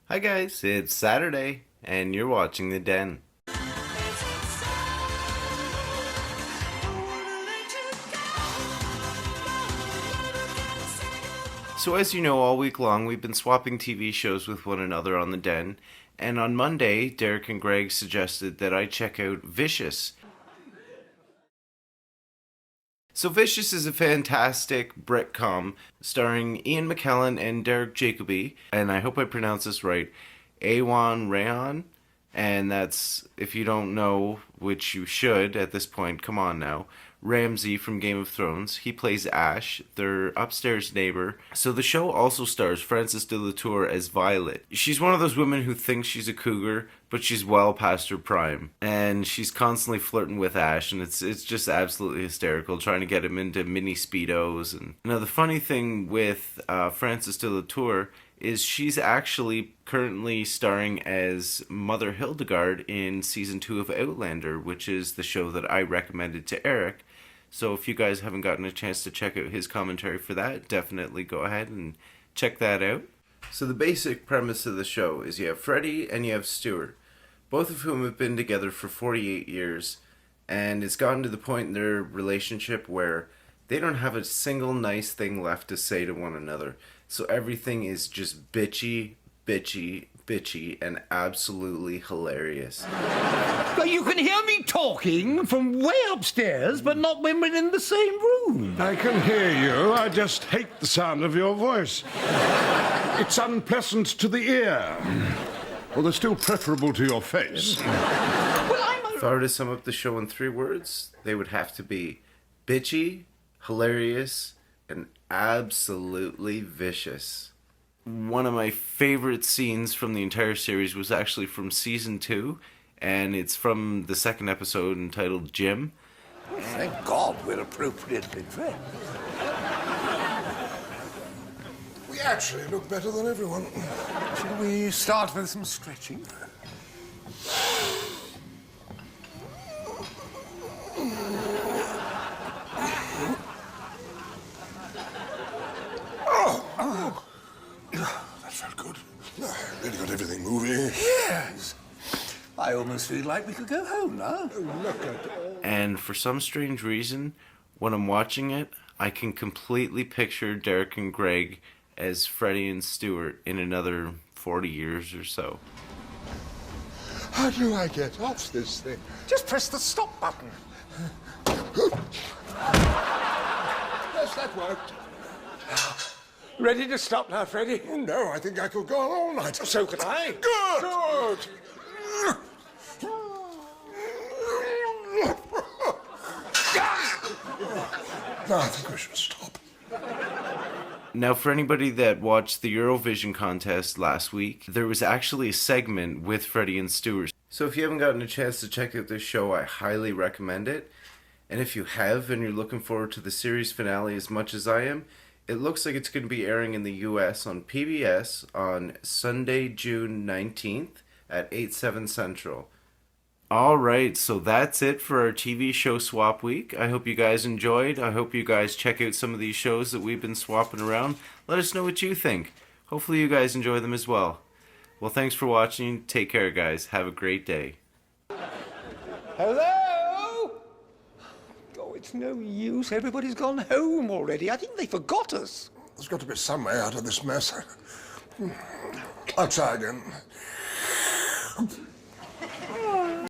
Hi guys, it's Saturday, and you're watching The Den. So as you know, all week long we've been swapping TV shows with one another on The Den, and on Monday, Derek and Greg suggested that I check out Vicious. So Vicious is a fantastic Britcom starring Ian McKellen and Derek Jacobi, and I hope I pronounce this right, Iwan Rheon, and that's, if you don't know, which you should at this point, come on now, Ramsay from Game of Thrones. He plays Ash, their upstairs neighbor. So the show also stars Frances de la Tour as Violet. She's one of those women who thinks she's a cougar, but she's well past her prime. And she's constantly flirting with Ash, and it's just absolutely hysterical, trying to get him into mini Speedos. And the funny thing with Frances de la Tour is she's actually currently starring as Mother Hildegard in season 2 of Outlander, which is the show that I recommended to Eric. So if you guys haven't gotten a chance to check out his commentary for that, definitely go ahead and check that out. So the basic premise of the show is you have Freddie and you have Stuart, both of whom have been together for 48 years, and it's gotten to the point in their relationship where they don't have a single nice thing left to say to one another. So everything is just bitchy, bitchy, bitchy, and absolutely hilarious. But you can hear me talking from way upstairs, but not when we're in the same room. I can hear you. I just hate the sound of your voice. It's unpleasant to the ear. Although still preferable to your face. If I were to sum up the show in 3 words, they would have to be bitchy, hilarious, and absolutely vicious. One of my favorite scenes from the entire series was actually from season 2, and it's from the second episode entitled Jim. Oh, thank God we're appropriately dressed. We actually look better than everyone. Shall we start with some stretching? That felt good. Really got everything moving. Yes. I almost feel like we could go home now. Look at And for some strange reason, when I'm watching it, I can completely picture Derek and Greg as Freddie and Stuart in another 40 years or so. How do I get off this thing? Just press the stop button. Yes, that worked. Ready to stop now, Freddie? Oh, no, I think I could go on all night. So could I. Good! Good! No, I think we should stop. Now, for anybody that watched the Eurovision contest last week, there was actually a segment with Freddie and Stuart. So if you haven't gotten a chance to check out this show, I highly recommend it. And if you have and you're looking forward to the series finale as much as I am, it looks like it's going to be airing in the US on PBS on Sunday, June 19th at 8/7 Central. Alright, so that's it for our TV show swap week. I hope you guys enjoyed. I hope you guys check out some of these shows that we've been swapping around. Let us know what you think. Hopefully you guys enjoy them as well. Well, thanks for watching. Take care, guys. Have a great day. Hello? Oh, it's no use. Everybody's gone home already. I think they forgot us. There's got to be some way out of this mess. I'll try again.